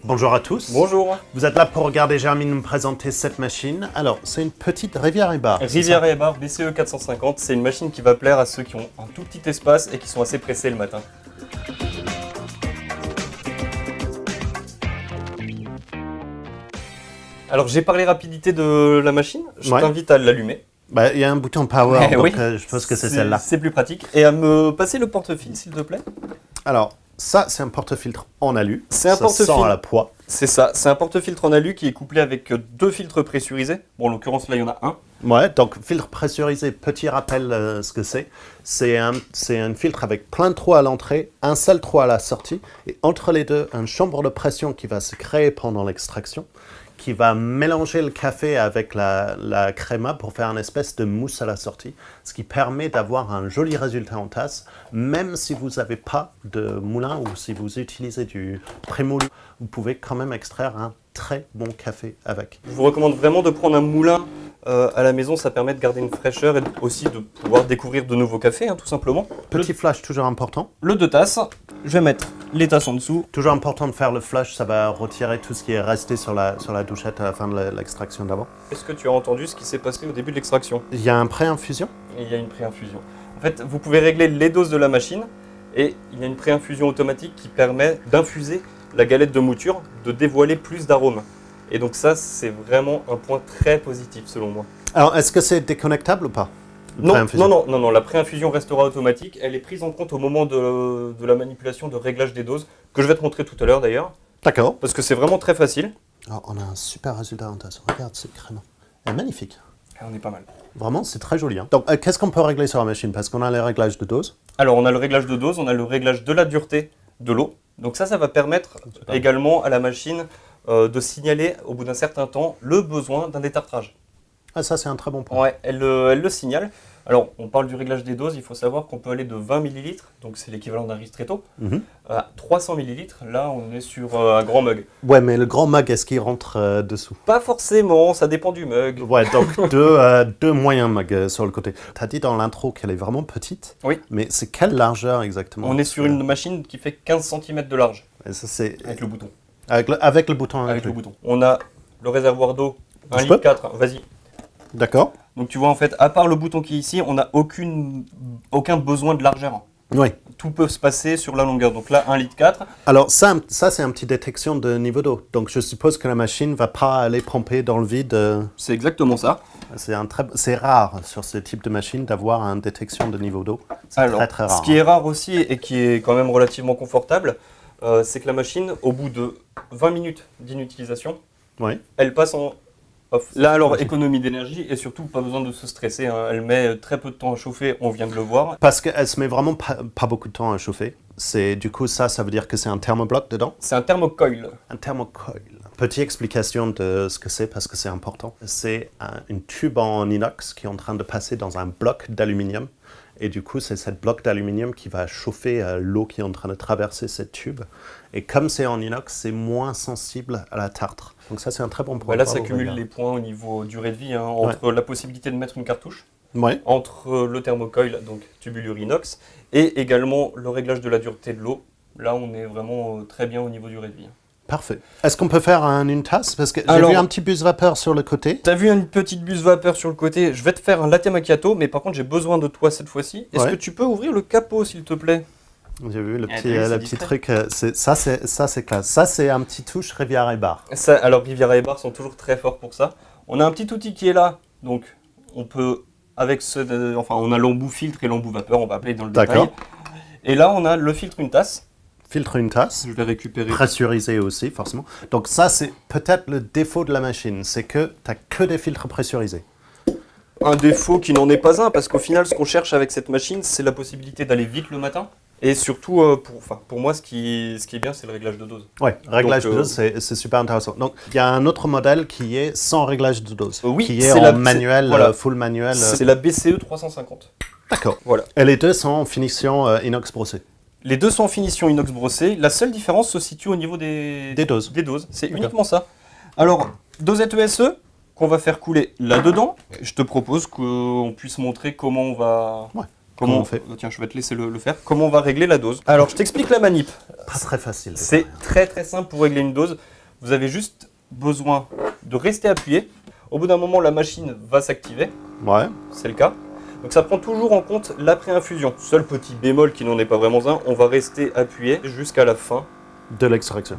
Bonjour à tous. Bonjour. Vous êtes là pour regarder Germine nous présenter cette machine. Alors, c'est une petite Rivière et Bar. Rivière et Bar BCE 450, c'est une machine qui va plaire à ceux qui ont un tout petit espace et qui sont assez pressés le matin. Alors j'ai parlé rapidité de la machine, je t'invite à l'allumer. Bah, il y a un bouton power, donc oui, je pense que c'est celle-là. C'est plus pratique. Et à me passer le porte-fil, s'il te plaît. Alors, ça, c'est un porte-filtre en alu. C'est un porte-filtre à la poix. C'est ça, c'est un porte-filtre en alu qui est couplé avec deux filtres pressurisés. Bon, en l'occurrence, là, il y en a un. Ouais, donc filtre pressurisé, petit rappel ce que c'est. C'est un filtre avec plein de trous à l'entrée, un seul trou à la sortie, et entre les deux, une chambre de pression qui va se créer pendant l'extraction, qui va mélanger le café avec la créma pour faire une espèce de mousse à la sortie, ce qui permet d'avoir un joli résultat en tasse, même si vous n'avez pas de moulin ou si vous utilisez du pré-moulu, vous pouvez quand même extraire un très bon café avec. Je vous recommande vraiment de prendre un moulin à la maison, ça permet de garder une fraîcheur et aussi de pouvoir découvrir de nouveaux cafés, tout simplement. Petit flash toujours important. Le 2 tasses, je vais mettre les tasses en dessous. Toujours important de faire le flash, ça va retirer tout ce qui est resté sur la douchette à la fin de l'extraction d'avant. Est-ce que tu as entendu ce qui s'est passé au début de l'extraction? Il y a un pré-infusion? Il y a une pré-infusion. En fait, vous pouvez régler les doses de la machine et il y a une pré-infusion automatique qui permet d'infuser la galette de mouture, de dévoiler plus d'arômes. Et donc ça, c'est vraiment un point très positif selon moi. Alors, est-ce que c'est déconnectable ou pas? Non, la pré-infusion restera automatique. Elle est prise en compte au moment de la manipulation, de réglage des doses, que je vais te montrer tout à l'heure d'ailleurs. D'accord. Parce que c'est vraiment très facile. Alors, on a un super résultat en tasse. Regarde ce crément. Elle est magnifique. Et on est pas mal. Vraiment, c'est très joli. Donc, qu'est-ce qu'on peut régler sur la machine? Parce qu'on a les réglages de dose. Alors, on a le réglage de dose, on a le réglage de la dureté de l'eau. Donc ça va permettre également à la machine de signaler au bout d'un certain temps le besoin d'un détartrage. Ah, ça, c'est un très bon point. Ouais, elle le signale. Alors, on parle du réglage des doses, il faut savoir qu'on peut aller de 20 ml, donc c'est l'équivalent d'un ristretto, à 300 ml. Là, on est sur un grand mug. Ouais, mais le grand mug, est-ce qu'il rentre dessous? Pas forcément, ça dépend du mug. Ouais, donc deux moyens mugs sur le côté. Tu as dit dans l'intro qu'elle est vraiment petite. Oui. Mais c'est quelle largeur exactement? On est sur une machine qui fait 15 cm de large. Et ça, c'est... Avec le bouton. Avec le bouton. Avec le bouton. On a le réservoir d'eau, 1,4 litre. Vas-y. D'accord. Donc tu vois, en fait, à part le bouton qui est ici, on n'a aucun besoin de largeur. Oui. Tout peut se passer sur la longueur. Donc là, 1,4 litre. Alors ça c'est une petite détection de niveau d'eau. Donc je suppose que la machine ne va pas aller pomper dans le vide. C'est exactement ça. C'est rare sur ce type de machine d'avoir une détection de niveau d'eau. C'est très rare. Ce qui est rare aussi et qui est quand même relativement confortable, c'est que la machine, au bout de 20 minutes d'inutilisation, elle passe en off. Là, alors, économie d'énergie et surtout pas besoin de se stresser. Elle met très peu de temps à chauffer, on vient de le voir. Parce qu'elle se met vraiment pas beaucoup de temps à chauffer. Du coup, ça veut dire que c'est un thermobloc dedans? C'est un thermocoil. Un thermocoil. Petite explication de ce que c'est parce que c'est important. C'est une tube en inox qui est en train de passer dans un bloc d'aluminium. Et du coup, c'est cette bloc d'aluminium qui va chauffer l'eau qui est en train de traverser cette tube. Et comme c'est en inox, c'est moins sensible à la tartre. Donc ça, c'est un très bon point. Là, ça cumule les points au niveau durée de vie, entre la possibilité de mettre une cartouche, entre le thermocoil, donc tubulure inox, et également le réglage de la dureté de l'eau. Là, on est vraiment très bien au niveau durée de vie. Parfait. Est-ce qu'on peut faire une tasse? Parce que j'ai vu un petit bus vapeur sur le côté. Tu as vu une petite buse vapeur sur le côté. Je vais te faire un latte macchiato, mais par contre, j'ai besoin de toi cette fois-ci. Est-ce que tu peux ouvrir le capot, s'il te plaît? J'ai vu le petit truc. Ça, c'est classe. Ça, c'est un petit touche Rivière et Bar. Alors, Rivière et Bar sont toujours très forts pour ça. On a un petit outil qui est là. Donc, on peut, on a l'embout filtre et l'embout vapeur. On va appeler dans le détail. Et là, on a le filtre une tasse. Filtre une tasse. Je vais récupérer. Pressurisé aussi, forcément. Donc ça, c'est peut-être le défaut de la machine. C'est que tu n'as que des filtres pressurisés. Un défaut qui n'en est pas un, parce qu'au final, ce qu'on cherche avec cette machine, c'est la possibilité d'aller vite le matin. Et surtout, pour moi, ce qui est bien, c'est le réglage de dose. Oui, réglage de dose, c'est super intéressant. Donc, il y a un autre modèle qui est sans réglage de dose. Qui est en manuel, full manuel. C'est la BCE 350. D'accord. Voilà. Et les deux sont en finition inox brossé. Les deux sont en finition inox brossée. La seule différence se situe au niveau des doses. C'est uniquement ça. Alors, dosette ESE qu'on va faire couler là-dedans. Je te propose qu'on puisse montrer comment on va Comment on fait? Tiens, je vais te laisser le faire. Comment on va régler la dose? Alors, je t'explique la manip. Pas très facile. C'est très simple pour régler une dose. Vous avez juste besoin de rester appuyé. Au bout d'un moment, la machine va s'activer. Ouais. C'est le cas. Donc ça prend toujours en compte l'après-infusion. Seul petit bémol qui n'en est pas vraiment un, on va rester appuyé jusqu'à la fin de l'extraction.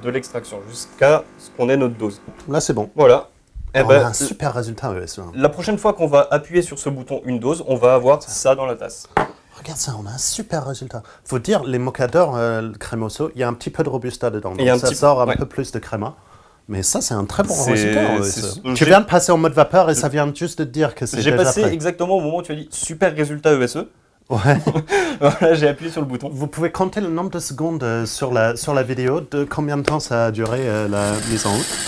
Jusqu'à ce qu'on ait notre dose. Là, c'est bon. Voilà. On a un super résultat. La prochaine fois qu'on va appuyer sur ce bouton une dose, on va avoir ça dans la tasse. Regarde ça, on a un super résultat. Faut dire, les mocadors crémoso, il y a un petit peu de robusta dedans. Donc ça sort un peu plus de créma. Mais ça, c'est un très bon résultat. Tu viens de passer en mode vapeur et ça vient juste de dire que c'est déjà prêt. J'ai passé exactement au moment où tu as dit super résultat ESE. Ouais. Voilà, j'ai appuyé sur le bouton. Vous pouvez compter le nombre de secondes sur la vidéo, de combien de temps ça a duré la mise en route.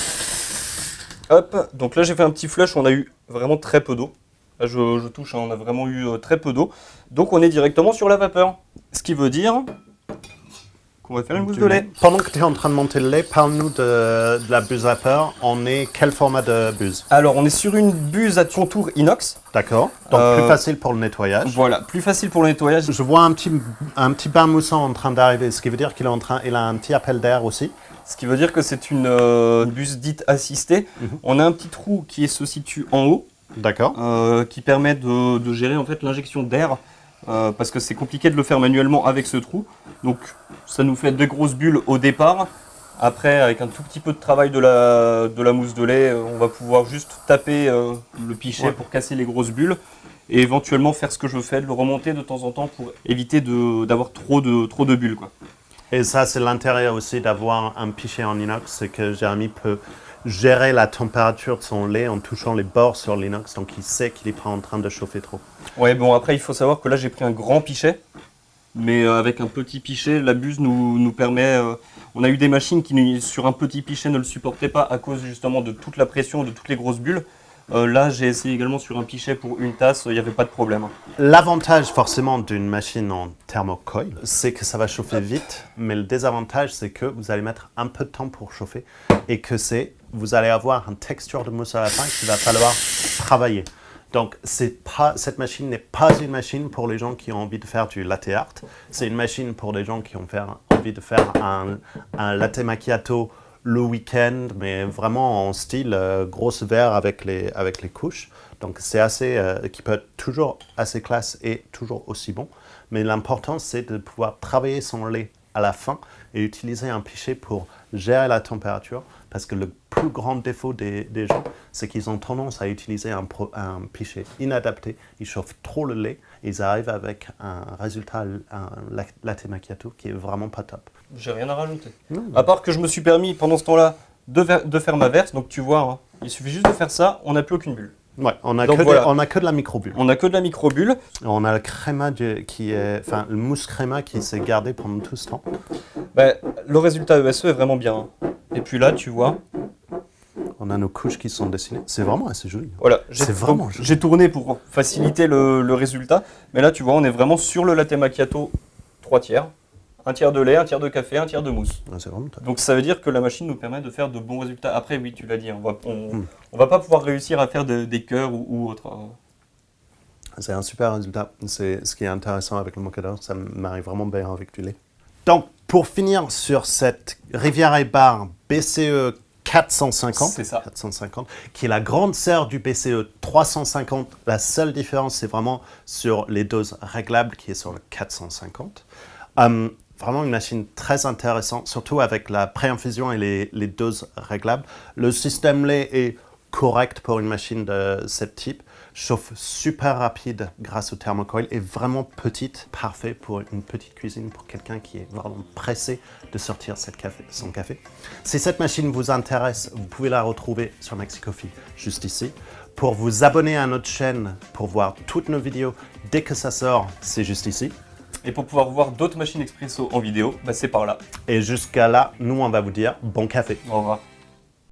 Hop, donc là j'ai fait un petit flush, on a eu vraiment très peu d'eau. Là je touche, on a vraiment eu très peu d'eau. Donc on est directement sur la vapeur. Ce qui veut dire qu'on va faire une mousse de lait. Pendant que tu es en train de monter le lait, parle-nous de la buse vapeur. On est quel format de buse? Alors on est sur une buse à contour inox. D'accord, donc plus facile pour le nettoyage. Voilà, plus facile pour le nettoyage. Je vois un petit bain moussant en train d'arriver, ce qui veut dire qu'il a un petit appel d'air aussi. Ce qui veut dire que c'est une buse dite assistée. On a un petit trou qui se situe en haut. D'accord. Qui permet de gérer en fait l'injection d'air. Parce que c'est compliqué de le faire manuellement avec ce trou. Donc ça nous fait de grosses bulles au départ. Après, avec un tout petit peu de travail de la mousse de lait, on va pouvoir juste taper le pichet pour casser les grosses bulles. Et éventuellement faire ce que je fais, de le remonter de temps en temps pour éviter d'avoir trop de bulles, quoi. Et ça, c'est l'intérêt aussi d'avoir un pichet en inox, c'est que Jérémy peut gérer la température de son lait en touchant les bords sur l'inox, donc il sait qu'il n'est pas en train de chauffer trop. Ouais, bon après il faut savoir que là j'ai pris un grand pichet, mais avec un petit pichet, la buse nous permet... on a eu des machines qui sur un petit pichet ne le supportaient pas à cause justement de toute la pression, de toutes les grosses bulles. Là j'ai essayé également sur un pichet pour une tasse, il n'y avait pas de problème. L'avantage forcément d'une machine en thermocoil, c'est que ça va chauffer vite, mais le désavantage c'est que vous allez mettre un peu de temps pour chauffer et que vous allez avoir une texture de mousse à la fin qu'il va falloir travailler. Donc cette machine n'est pas une machine pour les gens qui ont envie de faire du latte art, c'est une machine pour les gens qui ont envie de faire un latte macchiato le week-end, mais vraiment en style grosse verre avec les couches. Donc c'est qui peut être toujours assez classe et toujours aussi bon. Mais l'important c'est de pouvoir travailler son lait à la fin et utiliser un pichet pour gérer la température. Parce que le plus grand défaut des gens, c'est qu'ils ont tendance à utiliser un pichet inadapté. Ils chauffent trop le lait et ils arrivent avec un résultat, un latte macchiato qui est vraiment pas top. J'ai rien à rajouter. À part que je me suis permis pendant ce temps-là de faire ma verse. Donc tu vois, hein, il suffit juste de faire ça, on n'a plus aucune bulle. Ouais, on a que de la microbulle. On a que de la microbulle. On a le créma le mousse créma qui s'est gardé pendant tout ce temps. Ben, le résultat ESE est vraiment bien. Et puis là, tu vois. On a nos couches qui sont dessinées. C'est vraiment assez joli. Voilà, j'ai tourné pour faciliter le résultat. Mais là, tu vois, on est vraiment sur le latte macchiato 3/3. Un tiers de lait, un tiers de café, un tiers de mousse. C'est vraiment top. Donc ça veut dire que la machine nous permet de faire de bons résultats. Après, oui, tu l'as dit, on va pas pouvoir réussir à faire des cœurs ou autre. C'est un super résultat. C'est ce qui est intéressant avec le mocador. Ça m'arrive vraiment bien avec du lait. Donc, pour finir sur cette Riviera et Bar BCE 450, c'est ça. 450, qui est la grande sœur du BCE 350. La seule différence, c'est vraiment sur les doses réglables qui est sur le 450. Vraiment une machine très intéressante, surtout avec la pré-infusion et les doses réglables. Le système lait est correct pour une machine de ce type. Chauffe super rapide grâce au thermocoil et vraiment petite, parfait pour une petite cuisine, pour quelqu'un qui est vraiment pressé de sortir son café. Si cette machine vous intéresse, vous pouvez la retrouver sur Mexicoffee, juste ici. Pour vous abonner à notre chaîne, pour voir toutes nos vidéos dès que ça sort, c'est juste ici. Et pour pouvoir voir d'autres machines expresso en vidéo, bah c'est par là. Et jusqu'à là, nous on va vous dire bon café. Au revoir.